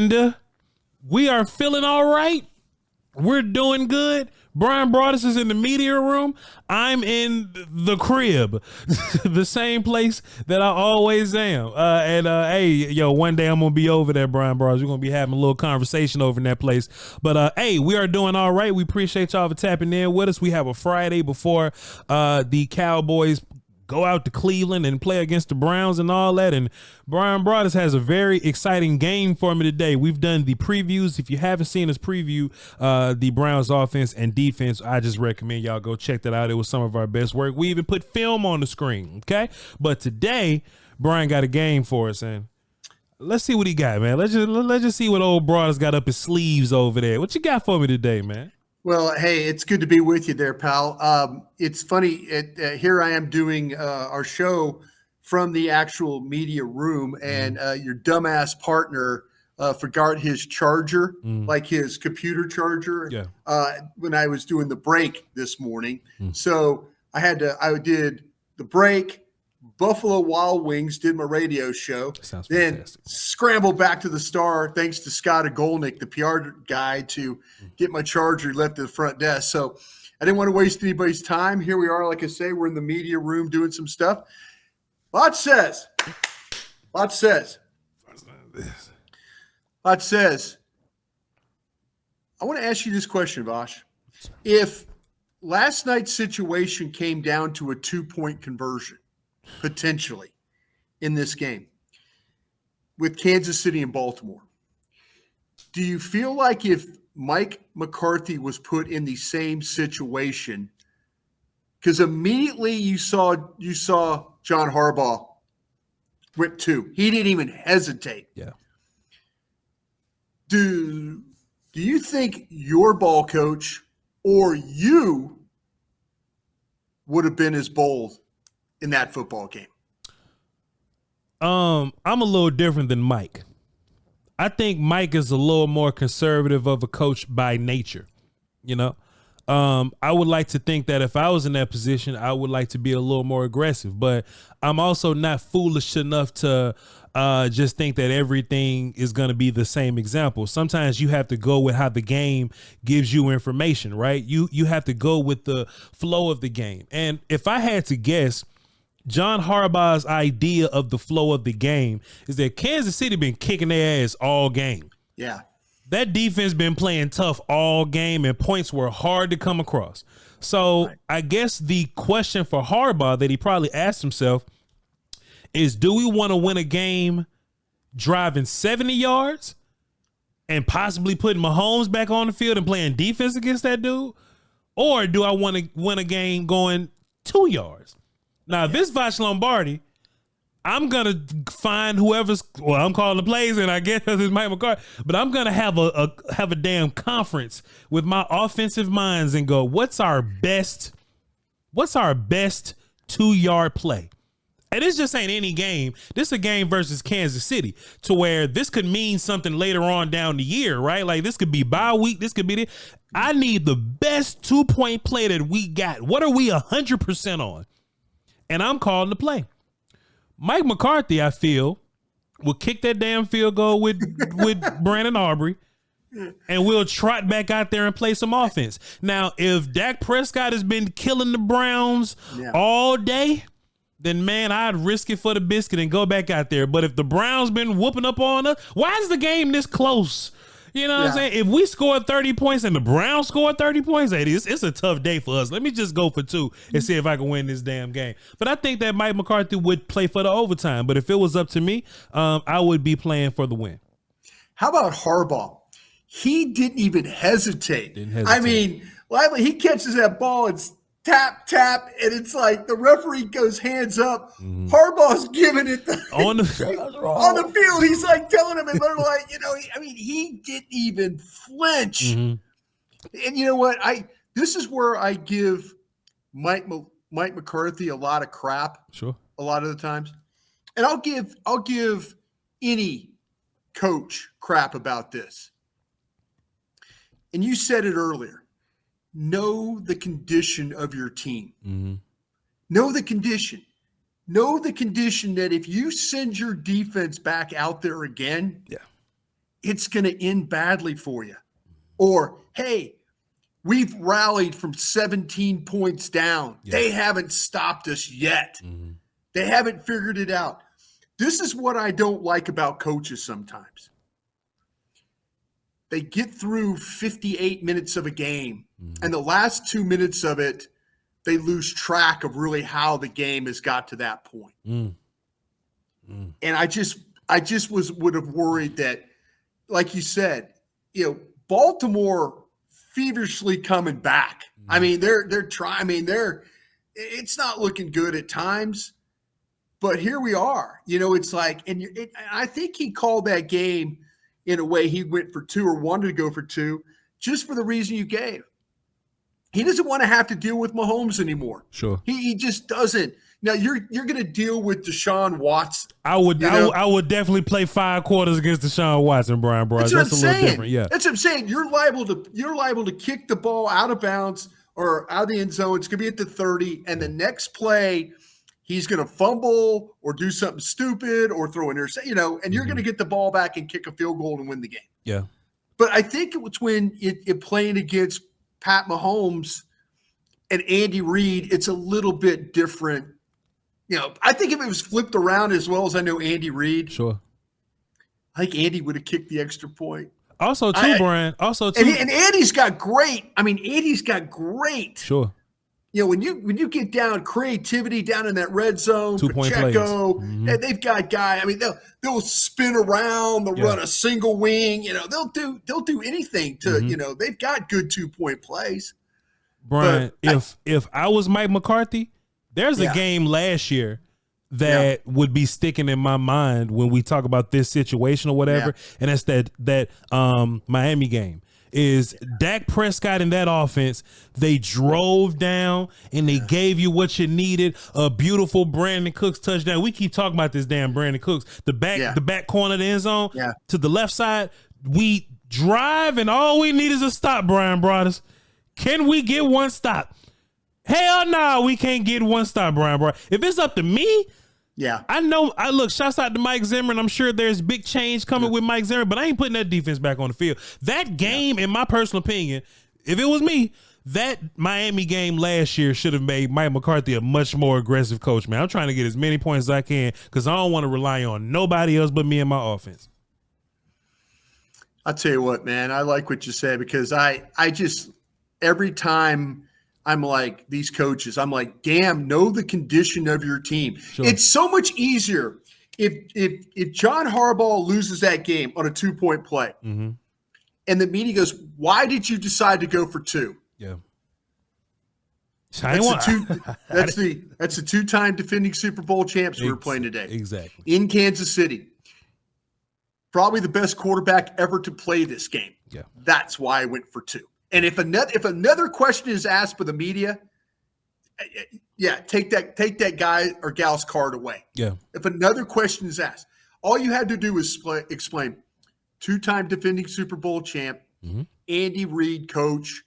And we are feeling all right. We're doing good. Bryan Broaddus is in the media room. I'm in the crib, the same place that I always am. Hey, yo, one day I'm going to be over there, Bryan Broaddus. We're going to be having a little conversation over in that place. But, hey, we are doing all right. We appreciate y'all for tapping in with us. We have a Friday before the Cowboys go out to Cleveland and play against the Browns and all that. And Bryan Broaddus has a very exciting game for me today. We've done the previews. If you haven't seen us preview the Browns offense and defense, I just recommend y'all go check that out. It was some of our best work. We even put film on the screen, okay? But today, Bryan got a game for us, and let's see what he got, man. Let's just see what old Broaddus got up his sleeves over there. What you got for me today, man? Well, hey, it's good to be with you there, pal. It's funny. Here I am doing our show from the actual media room, and your dumbass partner forgot his charger, like his computer charger, when I was doing the break this morning. So I did the break, Buffalo Wild Wings, did my radio show, then fantastic. Scrambled back to the Star, thanks to Scott Agolnick, the PR guy, to get my charger left at the front desk. So I didn't want to waste anybody's time. Here we are, like I say, we're in the media room doing some stuff. Lot says, I want to ask you this question, Voch. If last night's situation came down to a 2-point conversion, potentially in this game with Kansas City and Baltimore, do you feel like if Mike McCarthy was put in the same situation, because immediately you saw John Harbaugh went 2, he didn't even hesitate. Yeah. Do you think your ball coach or you would have been as bold in that football game? I'm a little different than Mike. I think Mike is a little more conservative of a coach by nature. You know, I would like to think that if I was in that position, I would like to be a little more aggressive, but I'm also not foolish enough to just think that everything is going to be the same example. Sometimes you have to go with how the game gives you information, right? You have to go with the flow of the game. And if I had to guess, John Harbaugh's idea of the flow of the game is that Kansas City been kicking their ass all game. Yeah. That defense been playing tough all game, and points were hard to come across. So right. I guess the question for Harbaugh that he probably asked himself is, do we want to win a game driving 70 yards and possibly putting Mahomes back on the field and playing defense against that dude? Or do I want to win a game going 2 yards? Now, if it's Voch Lombardi, I'm going to find whoever's, well, I'm calling the plays, and I guess it's Mike McCarthy, but I'm going to have a damn conference with my offensive minds and go, what's our best 2-yard play? And this just ain't any game. This is a game versus Kansas City, to where this could mean something later on down the year, right? Like, this could be bye week. This could be I need the best 2-point play that we got. What are we 100% on? And I'm calling the play. Mike McCarthy, I feel, will kick that damn field goal with Brandon Aubrey, and we'll trot back out there and play some offense. Now, if Dak Prescott has been killing the Browns all day, then, man, I'd risk it for the biscuit and go back out there. But if the Browns been whooping up on us, why is the game this close? You know what I'm saying? If we scored 30 points and the Browns scored 30 points, it's a tough day for us. Let me just go for 2 and see if I can win this damn game. But I think that Mike McCarthy would play for the overtime. But if it was up to me, I would be playing for the win. How about Harbaugh? He didn't even hesitate. I mean, he catches that ball and tap, and it's like the referee goes hands up. Mm-hmm. Harbaugh's giving it on the field. He's like telling him, and they're like, he didn't even flinch. Mm-hmm. And you know what? This is where I give Mike McCarthy a lot of crap. Sure. A lot of the times. And I'll give any coach crap about this. And you said it earlier. Know the condition of your team. Mm-hmm. Know the condition. Know the condition that if you send your defense back out there again, it's going to end badly for you. Or, hey, we've rallied from 17 points down. Yeah. They haven't stopped us yet. Mm-hmm. They haven't figured it out. This is what I don't like about coaches sometimes. They get through 58 minutes of a game, and the last 2 minutes of it, they lose track of really how the game has got to that point. And I just would have worried that, like you said, Baltimore feverishly coming back. I mean, they're trying. I mean, it's not looking good at times, but here we are. It's like, and I think he called that game in a way he went for 2 or wanted to go for 2, just for the reason you gave. He doesn't want to have to deal with Mahomes anymore. Sure, he just doesn't. Now you're going to deal with Deshaun Watson. I would definitely play 5 quarters against Deshaun Watson, Bryan Broaddus. That's a little different. Yeah, that's what I'm saying. You're liable to kick the ball out of bounds or out of the end zone. It's going to be at the 30, and the next play, he's going to fumble or do something stupid or throw an interception. And you're going to get the ball back and kick a field goal and win the game. Yeah, but I think it was when it playing against Pat Mahomes and Andy Reid, it's a little bit different. I think if it was flipped around as well as I know Andy Reid, sure, I think Andy would have kicked the extra point. Also, too, Brian. Also, too, and Andy's got great. I mean, Andy's got great. Sure. When you get down creativity down in that red zone, 2-point Pacheco, plays. And they've got guy. I mean, they'll spin around, they'll run a single wing. They'll do anything to. They've got good 2-point plays. Brian, if I was Mike McCarthy, there's a game last year that would be sticking in my mind when we talk about this situation or whatever, and that's that Miami game. Is Dak Prescott in that offense, they drove down and they gave you what you needed, a beautiful Brandon Cooks touchdown. We keep talking about this damn Brandon Cooks, the back corner of the end zone to the left side. We drive and all we need is a stop, Bryan Broaddus. Can we get one stop? Hell no, we can't get one stop, Bryan Broaddus. If it's up to me, I know. Shouts out to Mike Zimmer, and I'm sure there's big change coming with Mike Zimmer, but I ain't putting that defense back on the field. That game, in my personal opinion, if it was me, that Miami game last year should have made Mike McCarthy a much more aggressive coach, man. I'm trying to get as many points as I can because I don't want to rely on nobody else but me and my offense. I'll tell you what, man, I like what you say because I just every time I'm like these coaches, I'm like, damn, know the condition of your team. Sure. It's so much easier if John Harbaugh loses that game on a 2-point play and the media goes, why did you decide to go for 2? Yeah. That's the 2-time defending Super Bowl champs we were playing today. Exactly. In Kansas City. Probably the best quarterback ever to play this game. Yeah. That's why I went for 2. And if another question is asked by the media, take that guy or gal's card away. Yeah. If another question is asked, all you had to do was explain 2-time defending Super Bowl champ, Andy Reid coach,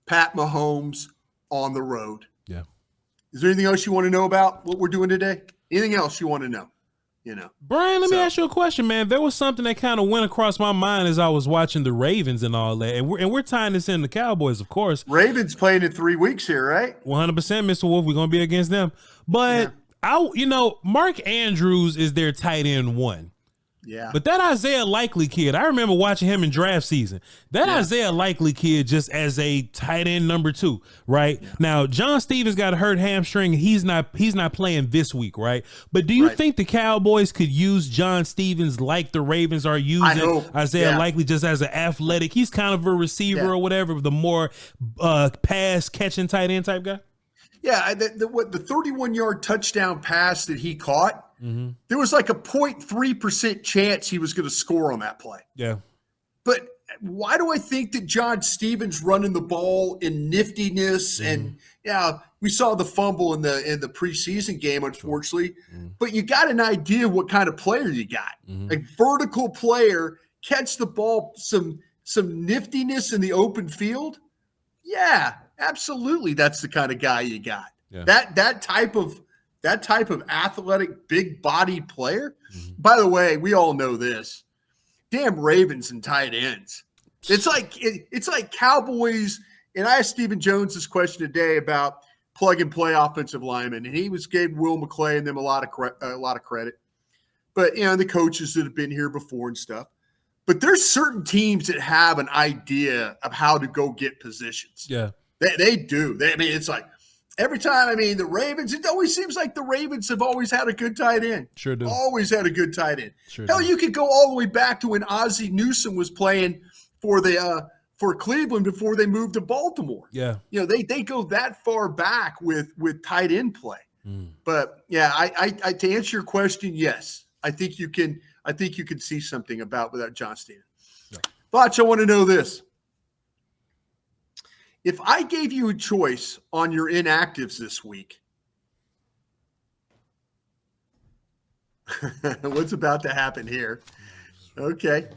Pat Mahomes on the road. Yeah. Is there anything else you want to know about what we're doing today? Anything else you want to know? Brian, let me ask you a question, man. There was something that kind of went across my mind as I was watching the Ravens and all that, and we're tying this in the Cowboys, of course. Ravens playing in 3 weeks here, right? 100%, Mr. Wolf. We're gonna be against them, but Mark Andrews is their tight end 1. Yeah. But that Isaiah Likely kid, I remember watching him in draft season. That Isaiah Likely kid just as a tight end number 2, right? Yeah. Now, John Stevens got a hurt hamstring. He's not playing this week, right? But do you think the Cowboys could use John Stevens like the Ravens are using Isaiah Likely just as an athletic? He's kind of a receiver or whatever, the more pass catching tight end type guy. Yeah, the 31-yard touchdown pass that he caught, there was like a 0.3% chance he was going to score on that play. Yeah. But why do I think that John Stevens running the ball in niftiness and we saw the fumble in the preseason game, unfortunately, but you got an idea what kind of player you got. A vertical player, catch the ball, some niftiness in the open field. Yeah, absolutely. That's the kind of guy you got. Yeah. That type of athletic, big body player. By the way, we all know this. damn Ravens and tight ends. It's like Cowboys. And I asked Stephen Jones this question today about plug and play offensive linemen, and he gave Will McClay and them a lot of credit. But the coaches that have been here before and stuff. But there's certain teams that have an idea of how to go get positions. Yeah, they do. It's like every time. The Ravens. It always seems like the Ravens have always had a good tight end. Sure do. Always had a good tight end. Sure Hell, do. you could go all the way back to when Ozzie Newsome was playing for Cleveland before they moved to Baltimore. Yeah. They go that far back with tight end play. But yeah, I to answer your question, yes. I think you can see something without John Steven. Yeah. Voch, I want to know this. If I gave you a choice on your inactives this week, what's about to happen here? Okay.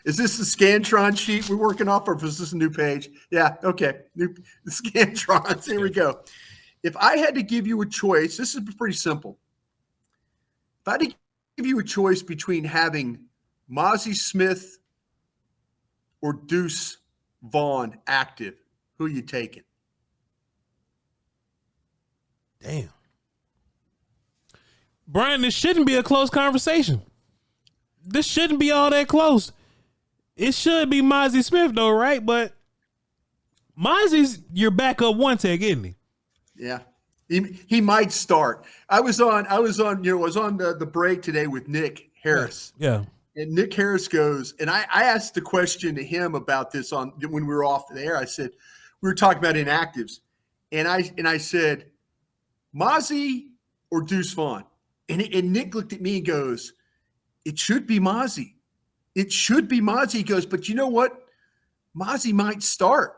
Is this the Scantron sheet we're working off, or is this a new page? Yeah. Okay. The Scantrons. Here we go. If I had to give you a choice, this is pretty simple. If I had to give you a choice between having Mozzie Smith or Deuce Vaughn active, who are you taking? Damn. Bryan, this shouldn't be a close conversation. This shouldn't be all that close. It should be Mozzie Smith, though, right? But Mozzie's your backup one tech, isn't he? Yeah. He might start. I was on the break today with Nick Harris. Yeah. And Nick Harris goes, and I asked the question to him about this when we were off the air. I said, we were talking about inactives. And I said, Mozzie or Deuce Vaughn? And Nick looked at me and goes, it should be Mozzie. It should be Mozzie. He goes, but you know what? Mozzie might start.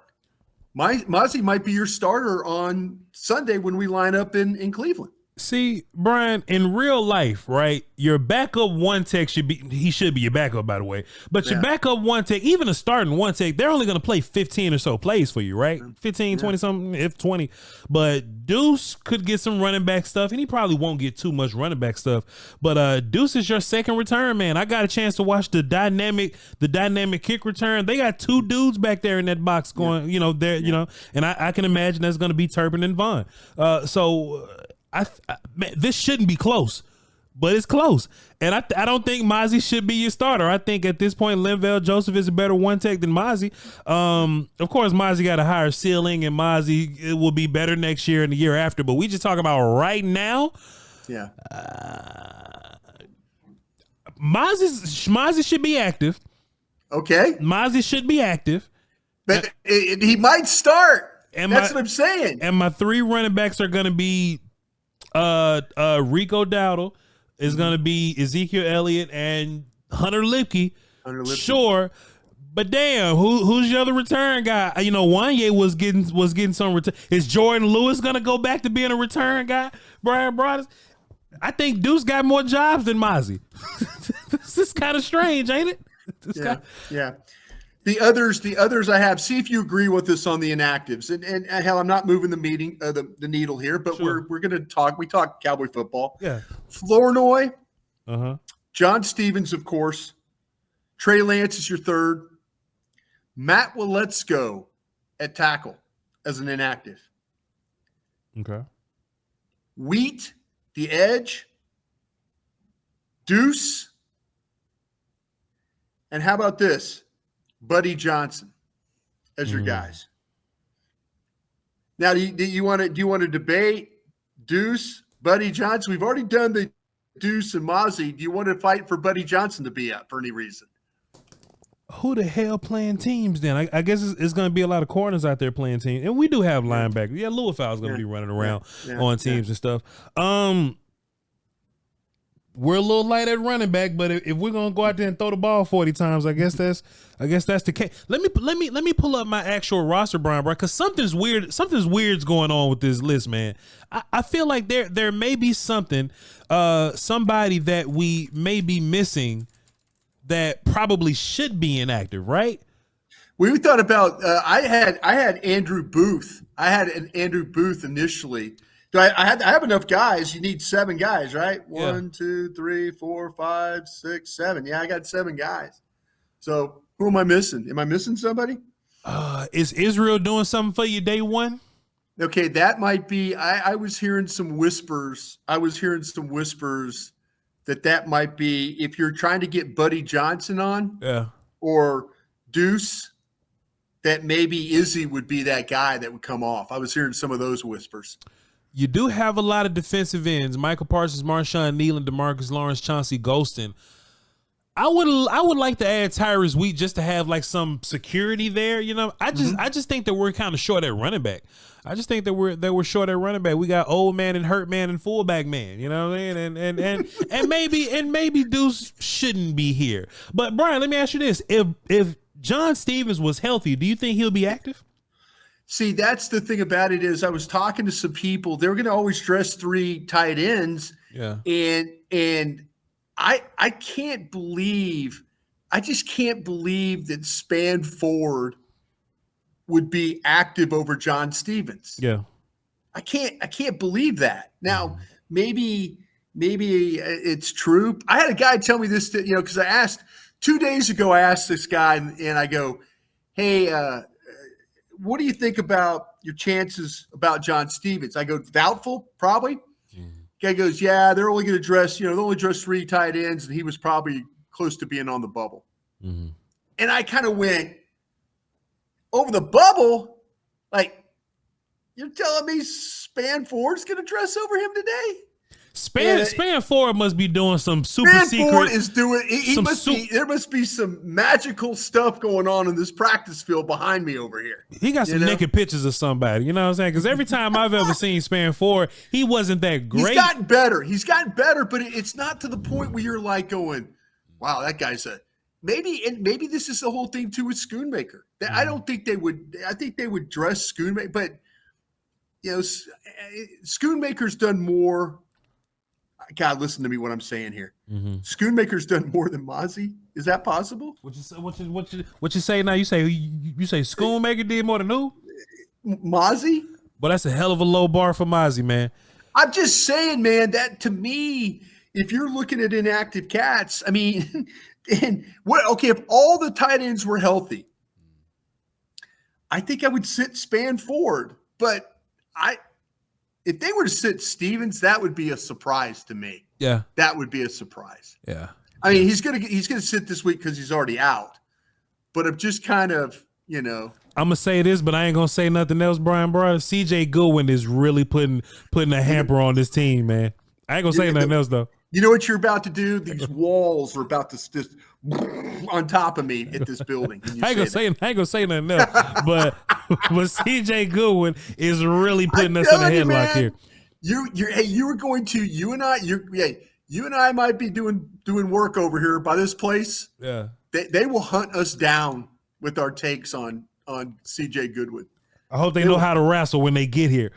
Mozzie might be your starter on Sunday when we line up in Cleveland. See, Bryan, in real life, right, your backup one tech should be your backup, by the way. But your backup one tech, even a starting one tech, they're only going to play 15 or so plays for you, right? 15, 20 something, if 20. But Deuce could get some running back stuff, and he probably won't get too much running back stuff. But Deuce is your second return, man. I got a chance to watch the dynamic kick return. They got two dudes back there in that box going, and I can imagine that's going to be Turpin and Vaughn. Man, this shouldn't be close, but it's close. And I don't think Mozzie should be your starter. I think at this point, Linval Joseph is a better one tech than Mozzie. Of course, Mozzie got a higher ceiling, and Mozzie will be better next year and the year after. But we just talking about right now. Yeah. Mozzie should be active. Okay. Mozzie should be active. But he might start. That's what I'm saying. And my three running backs are going to be Rico Dowdle, is going to be Ezekiel Elliott and Hunter Lipke. Sure. But damn, who's your other return guy? Wanye was getting some return. Is Jordan Lewis going to go back to being a return guy? Bryan Broaddus? I think Deuce got more jobs than Mozzie. This is kind of strange, ain't it? Yeah. The others I have. See if you agree with this on the inactives. And hell, I'm not moving the needle here, but sure. we're going to talk. We talk Cowboy football. Yeah. Flournoy, John Stevens, of course. Trey Lance is your third. Matt Waletzko at tackle as an inactive. Okay. Wheat, the edge. Deuce. And how about this? Buddy Johnson as your guys. Now, do you want to debate Deuce, Buddy Johnson? We've already done the Deuce and Mozzie. Do you want to fight for Buddy Johnson to be up for any reason? Who the hell playing teams then? I guess it's going to be a lot of corners out there playing teams, and we do have linebackers. Yeah, Louisville's going to be running around on teams and stuff. We're a little light at running back, but if we're gonna go out there and throw the ball 40 times, I guess that's the case. Let me pull up my actual roster, Bryan, because something's weird's going on with this list, man. I feel like there may be something, somebody that we may be missing that probably should be inactive, right? We thought about I had Andrew Booth. I had an Andrew Booth initially I have enough guys. You need 7 guys, right? Yeah. 1, 2, 3, 4, 5, 6, 7. Yeah, I got 7 guys. So who am I missing? Am I missing somebody? Is Israel doing something for you day one? Okay, that might be. I was hearing some whispers. That might be if you're trying to get Buddy Johnson on, or Deuce, that maybe Izzy would be that guy that would come off. I was hearing some of those whispers. You do have a lot of defensive ends: Michael Parsons, Marshawn Nealon, DeMarcus Lawrence, Chauncey Golston. I would like to add Tyrus Wheat just to have like some security there. You know, I just think that we're kind of short at running back. I just think that we're short at running back. We got old man and hurt man and fullback man. You know what I mean? And maybe Deuce shouldn't be here. But Brian, let me ask you this: if John Stevens was healthy, do you think he'll be active? See, that's the thing about it is I was talking to some people. They're going to always dress 3 tight ends. Yeah. And I can't believe that Spanford would be active over John Stevens. Yeah. I can't believe that. Now, maybe it's true. I had a guy tell me this, because I asked 2 days ago, I asked this guy and I go, hey, what do you think about your chances about John Stevens? I go, doubtful, probably. Guy goes, yeah, they're only going to dress, they only dress 3 tight ends, and he was probably close to being on the bubble. Mm-hmm. And I kind of went, over the bubble? Like, you're telling me Spanford's going to dress over him today? Spanford must be doing some super secret. Spanford is doing. There must be some magical stuff going on in this practice field behind me over here. He got some naked pictures of somebody. You know what I'm saying? Because every time I've ever seen Spanford, he wasn't that great. He's gotten better, but it's not to the point where you're like going, "Wow, that guy's a." Maybe this is the whole thing too with Schoonmaker. I don't think they would. I think they would dress Schoonmaker, but Schoonmaker's done more. God, listen to me what I'm saying here. Mm-hmm. Schoonmaker's done more than Mozzie. Is that possible? What you say now? You say Schoonmaker did more than who? Mozzie? Well, that's a hell of a low bar for Mozzie, man. I'm just saying, man, that to me, if you're looking at inactive cats, I mean, if all the tight ends were healthy, I think I would sit Spanford, but if they were to sit Stevens, that would be a surprise to me. Yeah. That would be a surprise. Yeah. I mean, he's gonna sit this week because he's already out. But I'm just kind of, I'm gonna say this, but I ain't gonna say nothing else, Bryan Broaddus. CJ Goodwin is really putting a hamper on this team, man. I ain't gonna say nothing else though. You know what you're about to do? These walls are about to just on top of me at this building. I ain't gonna say nothing else. But CJ Goodwin is really putting us in a headlock here. You and I might be doing work over here by this place. Yeah. They will hunt us down with our takes on CJ Goodwin. I hope they know how to wrestle when they get here.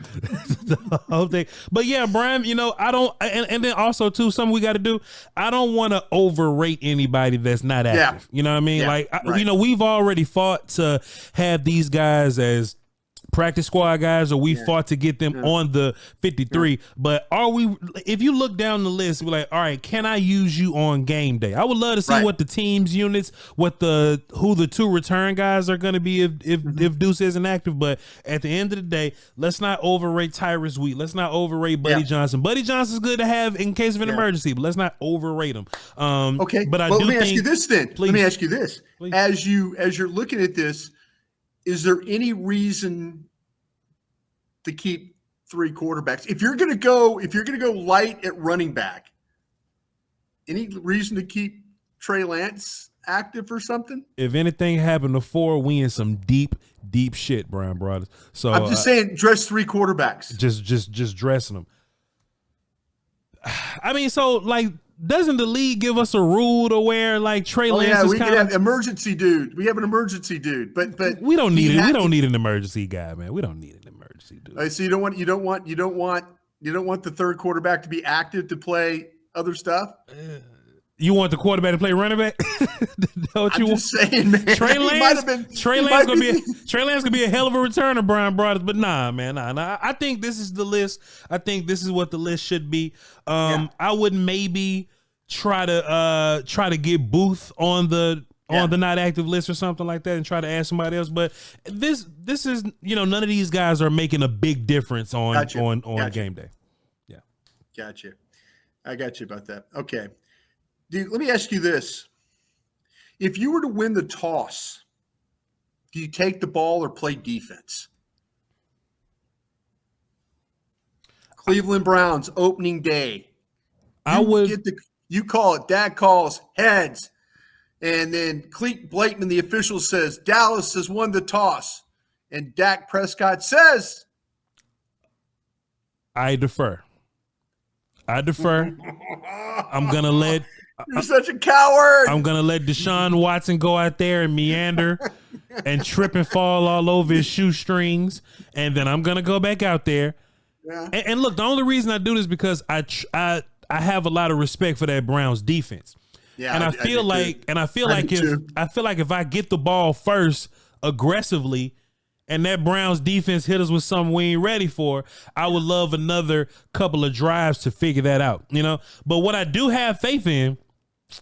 But yeah, Brian, I don't, and then also too, something we got to do. I don't want to overrate anybody that's not active. Yeah. You know what I mean? Yeah, right. We've already fought to have these guys as practice squad guys, or we fought to get them on the 53. Yeah. But if you look down the list, we're like, all right, can I use you on game day? I would love to see what the team's units, who the 2 return guys are going to be if Deuce isn't active. But at the end of the day, let's not overrate Tyrus Wheat. Let's not overrate Buddy Johnson. Buddy Johnson's good to have in case of an emergency, but let's not overrate him. Okay. But let me ask you this then. Please. Let me ask you this. Please. As you're looking at this, is there any reason to keep 3 quarterbacks? If you're going to go light at running back, any reason to keep Trey Lance active or something? If anything happened to 4, we in some deep shit, Bryan Broaddus. So I'm just saying, dress 3 quarterbacks. Just dressing them. I mean, so like, doesn't the league give us a rule to where like Trey Lance is we can have emergency dude. We have an emergency dude, but we don't need it. We don't need an emergency guy, man. We don't need an emergency dude. So you don't want the 3rd quarterback to be active to play other stuff. You want the quarterback to play running back? What you I'm just saying, man. Trey Lance gonna be a hell of a returner, Bryan Broaddus. But nah. I think this is the list. I think this is what the list should be. I would maybe try to get Booth on the not active list or something like that, and try to add somebody else. But this is, none of these guys are making a big difference on game day. Yeah, gotcha. I got you about that. Okay. Dude, let me ask you this. If you were to win the toss, do you take the ball or play defense? Cleveland Browns opening day. You call it. Dad calls heads. And then Cleet Blakeman, the official, says Dallas has won the toss. And Dak Prescott says, I defer. I'm going to let You're such a coward. I'm going to let Deshaun Watson go out there and meander and trip and fall all over his shoestrings. And then I'm going to go back out there. Yeah. And look, the only reason I do this is because I have a lot of respect for that Browns defense. Yeah. And I feel like if I get the ball first aggressively and that Browns defense hit us with something we ain't ready for, I would love another couple of drives to figure that out, But what I do have faith in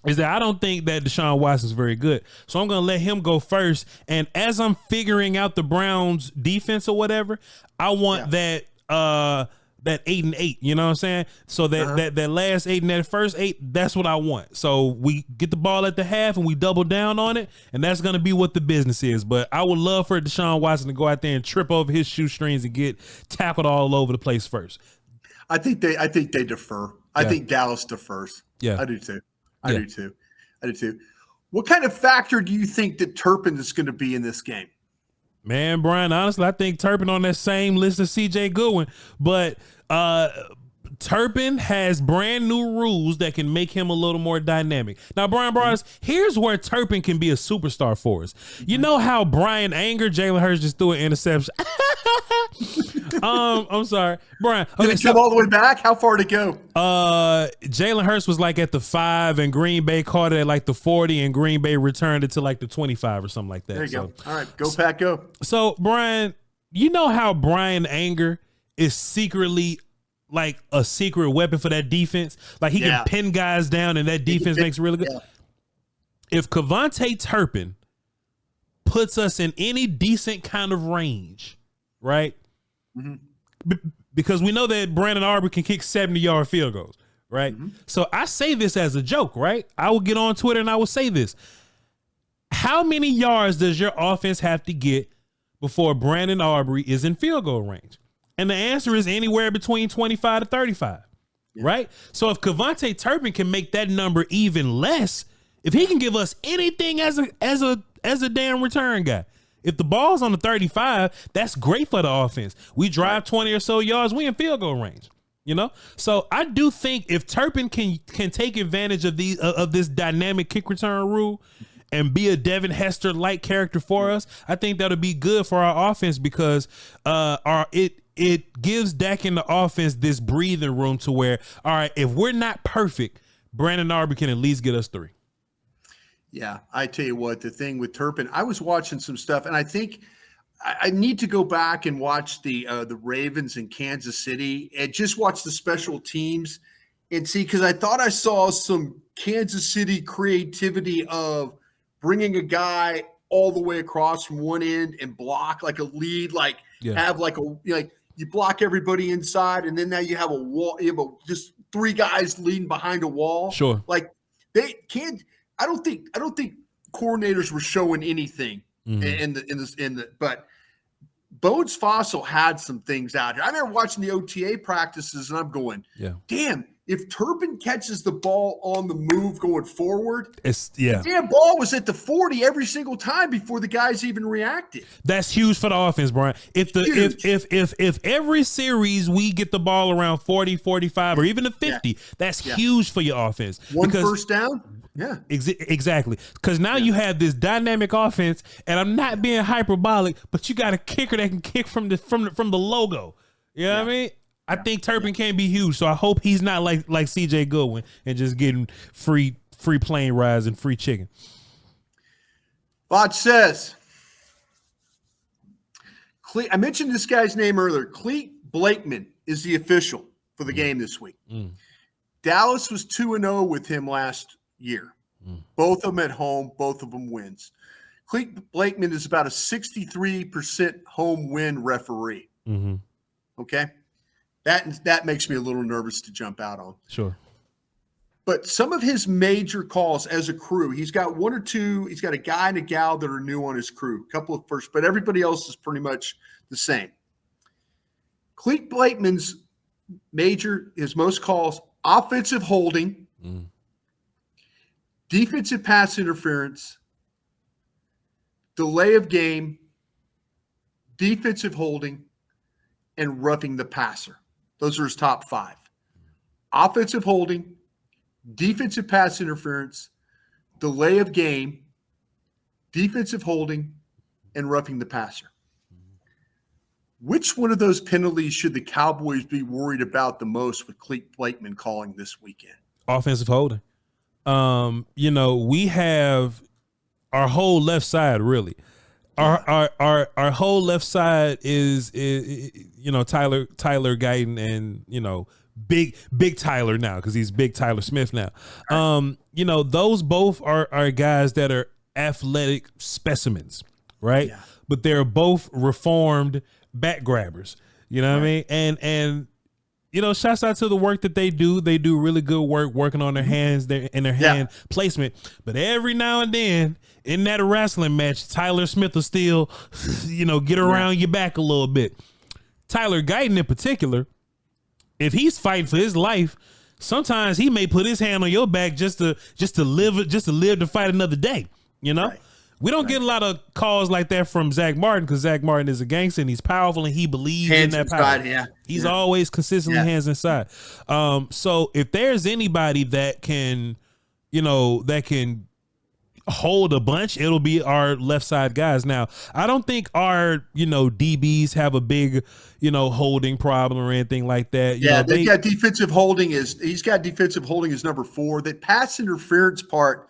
is that I don't think that Deshaun Watson's very good. So I'm going to let him go first. And as I'm figuring out the Browns defense or whatever, I want that 8-8, you know what I'm saying? So that last 8 and that first 8, that's what I want. So we get the ball at the half and we double down on it, and that's going to be what the business is. But I would love for Deshaun Watson to go out there and trip over his shoestrings and get tackled all over the place first. I think they defer. I think Dallas defers. Yeah. I do too. I do too. What kind of factor do you think that Turpin is going to be in this game? Man, Brian, honestly, I think Turpin on that same list as CJ Goodwin, but Turpin has brand new rules that can make him a little more dynamic. Now, Bryan Broaddus, here's where Turpin can be a superstar for us. You know how Brian Anger, Jalen Hurts just threw an interception. I'm sorry, Brian. Did it come all the way back? How far to go? Jalen Hurts was like at the 5, and Green Bay caught it at like the 40, and Green Bay returned it to like the 25 or something like that. There you go. All right, go Pack, go. So, Brian, you know how Brian Anger is secretly like a secret weapon for that defense? Like he can pin guys down, and that defense makes it really good. Yeah. If Kevontae Turpin puts us in any decent kind of range, right? Mm-hmm. Because we know that Brandon Aubrey can kick 70-yard field goals, right? Mm-hmm. So I say this as a joke, right? I will get on Twitter and I will say this. How many yards does your offense have to get before Brandon Aubrey is in field goal range? And the answer is anywhere between 25 to 35, right? So if Kevontae Turpin can make that number even less, if he can give us anything as a damn return guy, if the ball's on the 35, that's great for the offense. We drive 20 or so yards, we in field goal range, So I do think if Turpin can take advantage of this dynamic kick return rule and be a Devin Hester-like character for us, I think that'll be good for our offense because it gives Dak in the offense this breathing room to where, all right, if we're not perfect, Brandon Aubrey can at least get us 3. Yeah, I tell you what, the thing with Turpin, I was watching some stuff, and I think I need to go back and watch the Ravens in Kansas City and just watch the special teams and see, because I thought I saw some Kansas City creativity of bringing a guy all the way across from one end and block like a lead, have like you block everybody inside, and then now you have a wall. You have just 3 guys leading behind a wall. Sure, like they can't. I don't think coordinators were showing anything but Bones Fossil had some things out here. I remember watching the OTA practices and I'm going, damn, if Turpin catches the ball on the move going forward, the damn ball was at the 40 every single time before the guys even reacted. That's huge for the offense, Brian. If every series we get the ball around 40, 45, or even the 50, that's huge for your offense. First down. Yeah, exactly. Because now you have this dynamic offense, and I'm not being hyperbolic, but you got a kicker that can kick from the logo. You know what I mean? I think Turpin can be huge, so I hope he's not like CJ Goodwin and just getting free free plane rides and free chicken. Voch says, I mentioned this guy's name earlier. Clete Blakeman is the official for the game this week. Dallas was 2-0 with him last year. Both of them at home, both of them wins. Clete Blakeman is about a 63% home win referee. Okay? That makes me a little nervous to jump out on. Sure. But some of his major calls as a crew, he's got one or two. He's got a guy and a gal that are new on his crew, a couple of first, but everybody else is pretty much the same. Clete Blakeman's his most calls, offensive holding, defensive pass interference, delay of game, defensive holding, and roughing the passer. Those are his top 5. Offensive holding, defensive pass interference, delay of game, defensive holding, and roughing the passer. Which one of those penalties should the Cowboys be worried about the most with Clete Blakeman calling this weekend? Offensive holding. We have our whole left side, really. Our whole left side is Tyler Guyton and big Tyler now, because he's big Tyler Smith now. Those both are guys that are athletic specimens, right? Yeah. But they're both reformed back grabbers. You know what I mean? And shouts out to the work that they do. They do really good work working on their hands, their hand placement. But every now and then in that wrestling match, Tyler Smith will still, get around your back a little bit. Tyler Guyton in particular, if he's fighting for his life, sometimes he may put his hand on your back just to live to fight another day. Right. We don't get a lot of calls like that from Zach Martin, because Zach Martin is a gangster and he's powerful and he believes hands in that inside, power. He's always consistently hands inside. So if there's anybody that can hold a bunch, it'll be our left side guys. Now, I don't think our DBs have a big holding problem or anything like that. They've got defensive holding he's got defensive holding as number 4. That pass interference part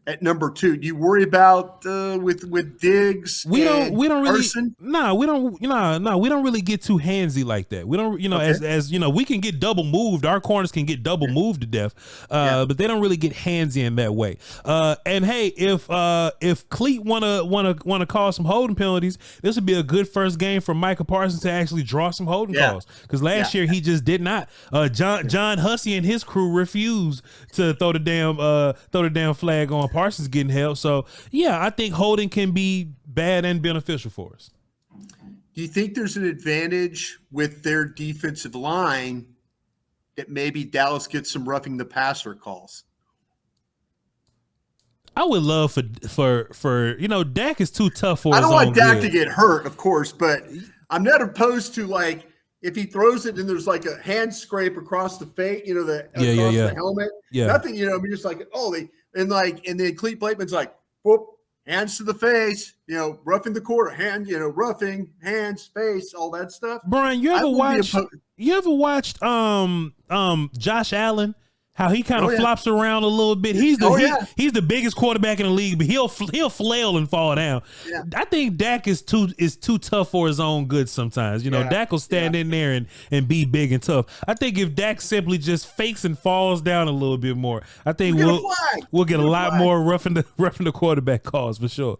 at number 2. Do you worry about with Diggs? We don't really. No, we don't. We don't really get too handsy like that. We don't. As we can get double moved. Our corners can get double moved to death. But they don't really get handsy in that way. And hey, if Clete wanna call some holding penalties, this would be a good first game for Micah Parsons to actually draw some holding calls. Because last year he just did not. John Hussey and his crew refused to throw the damn flag on Parsons getting held. So I think holding can be bad and beneficial for us. Do you think there's an advantage with their defensive line that maybe Dallas gets some roughing the passer calls? I would love for Dak is too tough for. I don't want Dak to get hurt, of course, but I'm not opposed to, like, if he throws it and there's like a hand scrape across the face, the helmet. Nothing, just like, and then Clete Blakeman's like, whoop, hands to the face, roughing the quarter, roughing, hands, face, all that stuff. Brian, you ever watched Josh Allen? How he kind of flops around a little bit. He's the biggest quarterback in the league, but he'll flail and fall down. Yeah. I think Dak is too tough for his own good sometimes. Dak will stand in there and be big and tough. I think if Dak simply just fakes and falls down a little bit more, I think we'll get a lot more roughing the quarterback calls for sure.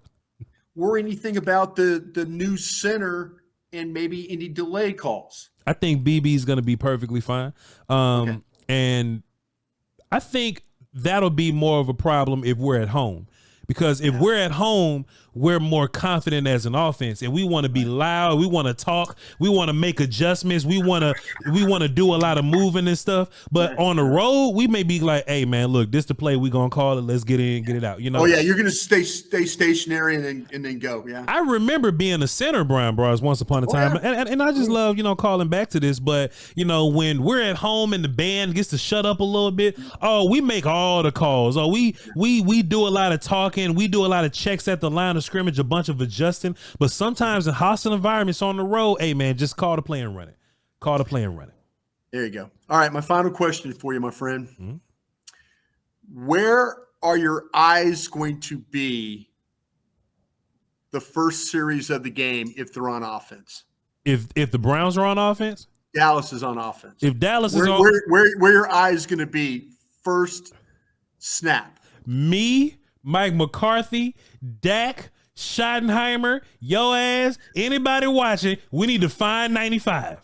Worry anything about the new center and maybe any delay calls? I think BB is going to be perfectly fine. And I think that'll be more of a problem if we're at home, because if we're at home, we're more confident as an offense, and we want to be loud. We want to talk. We want to make adjustments. We want to do a lot of moving and stuff. But on the road, we may be like, "Hey, man, look, this the play. We gonna call it. Let's get in, get it out." Oh yeah, you're gonna stay stationary and then go. Yeah. I remember being a center, Bryan Broaddus, once upon a time, and I just love calling back to this. But when we're at home and the band gets to shut up a little bit, we make all the calls. We do a lot of talking. We do a lot of checks at the line of scrimmage, a bunch of adjusting. But sometimes in hostile environments on the road, hey man, just call the play and run it. Call the play and run it. There you go. All right, my final question for you, my friend. Mm-hmm. Where are your eyes going to be the first series of the game if they're on offense? If the Browns are on offense? Dallas is on offense. If Dallas is on, where your eyes going to be first snap? Me, Mike McCarthy, Dak, Schottenheimer, yo ass, anybody watching, we need to find 95.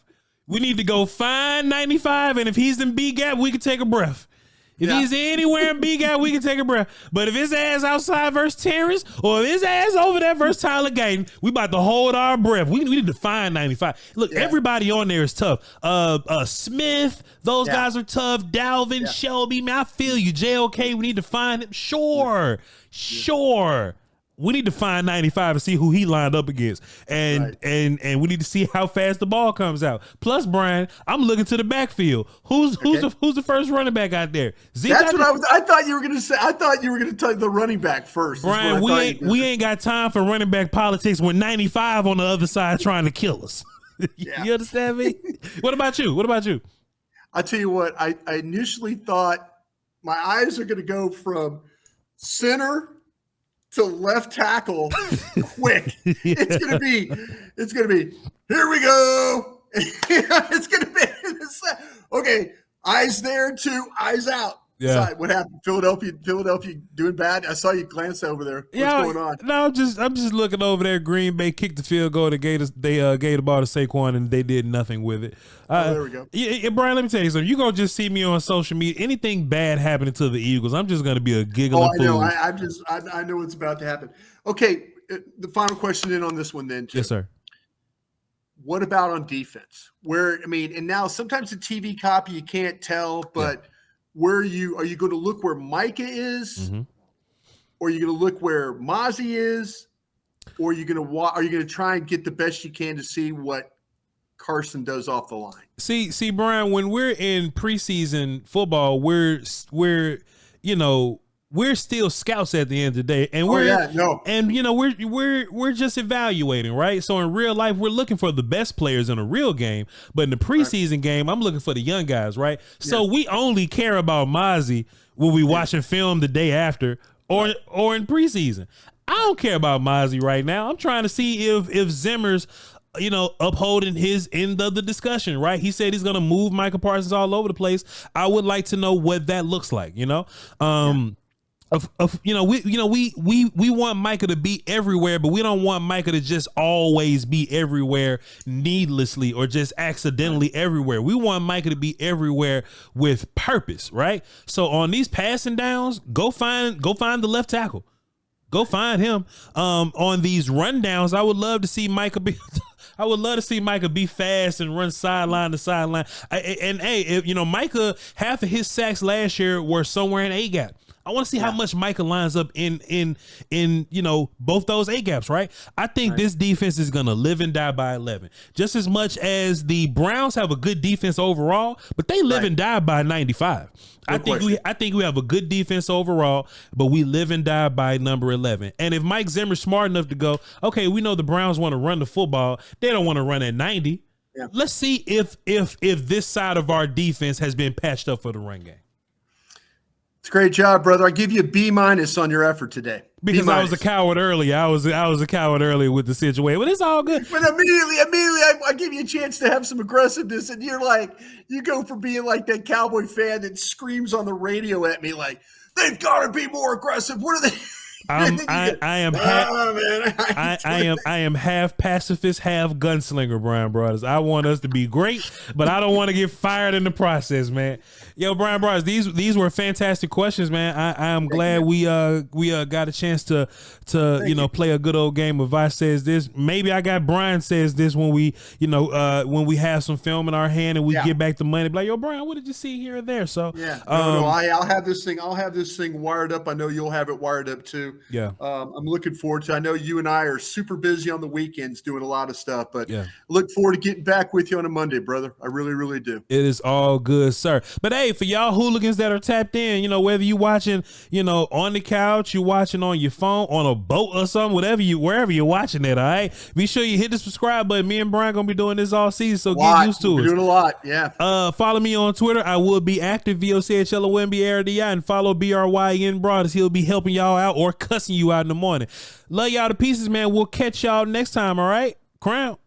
We need to go find 95, and if he's in B gap, we can take a breath. If he's anywhere in B gap, we can take a breath. But if his ass outside versus Terrence, or if his ass over there versus Tyler Gayton, we about to hold our breath. We need to find 95. Look, everybody on there is tough. Smith, those guys are tough. Dalvin, Shelby, man, I feel you. JOK, we need to find him. Sure. We need to find 95 and see who he lined up against, and we need to see how fast the ball comes out. Plus, Brian, I'm looking to the backfield. Who's the first running back out there? That's what I thought you were going to say. I thought you were going to tell the running back first. Brian, we ain't got time for running back politics with 95 on the other side trying to kill us. You understand me? What about you? I tell you what, I initially thought my eyes are going to go from center to left tackle quick. It's gonna be here we go. It's gonna be okay. Eyes there, two eyes out. Yeah. What happened? Philadelphia doing bad. I saw you glance over there. What's going on? No, I'm just looking over there. Green Bay kicked the field goal. They gave the ball to Saquon, and they did nothing with it. There we go. Yeah, Brian, let me tell you something. You're gonna just see me on social media. Anything bad happening to the Eagles, I'm just gonna be a giggling fool. I know what's about to happen. Okay, the final question in on this one then, too. Yes, sir. What about on defense? And now sometimes the TV copy you can't tell, but are you going to look where Micah is, or are you going to look where Mozzie is, or are you going to try and get the best you can to see what Carson does off the line? See, Brian, when we're in preseason football, we're still scouts at the end of the day, and we're just evaluating, right? So in real life, we're looking for the best players in a real game, but in the preseason game, I'm looking for the young guys, right? So we only care about Mozzie when we watching film the day after or in preseason. I don't care about Mozzie right now. I'm trying to see if Zimmer's upholding his end of the discussion, right? He said he's going to move Micah Parsons all over the place. I would like to know what that looks like, we want Micah to be everywhere, but we don't want Micah to just always be everywhere needlessly or just accidentally everywhere. We want Micah to be everywhere with purpose, right? So on these passing downs, go find the left tackle. Go find him. On these rundowns, I would love to see Micah be fast and run sideline to sideline. Micah, half of his sacks last year were somewhere in A gap. I want to see how much Micah lines up in both those A gaps, right? I think this defense is going to live and die by 11. Just as much as the Browns have a good defense overall, but they live and die by 95. I think we have a good defense overall, but we live and die by number 11. And if Mike Zimmer's smart enough to go, okay, we know the Browns want to run the football. They don't want to run at 90. Yeah. Let's see if this side of our defense has been patched up for the run game. It's a great job, brother. I give you a B- on your effort today. Because I was a coward earlier. I was a coward earlier with the situation, but it's all good. But immediately, I give you a chance to have some aggressiveness, and you go from being like that Cowboy fan that screams on the radio at me like, they've got to be more aggressive. What are they? I am half pacifist, half gunslinger, Bryan Broaddus. I want us to be great, but I don't want to get fired in the process, man. Yo, Bryan Broaddus, these were fantastic questions, man. I am glad we got a chance to play a good old game of I Says This. Maybe I got Brian Says This when we have some film in our hand and we get back the money. Be like, yo, Brian, what did you see here or there? So I'll have this thing wired up. I know you'll have it wired up too. you. Yeah. I'm looking forward to. I know you and I are super busy on the weekends doing a lot of stuff, but Yeah. look forward to getting back with you on a Monday, brother. I really, really do. It is all good, sir. But hey, for y'all hooligans that are tapped in, whether you watching, on the couch, you watching on your phone, on a boat or something, wherever you're watching it, all right? Be sure you hit the subscribe button. Me and Bryan gonna be doing this all season, so get used to it. We're doing a lot, yeah. Follow me on Twitter. I will be active, VOCHLOMBRDI, and follow Bryan Broaddus. He'll be helping y'all out or cussing you out in the morning. Love y'all to pieces, man. We'll catch y'all next time, all right? Crown.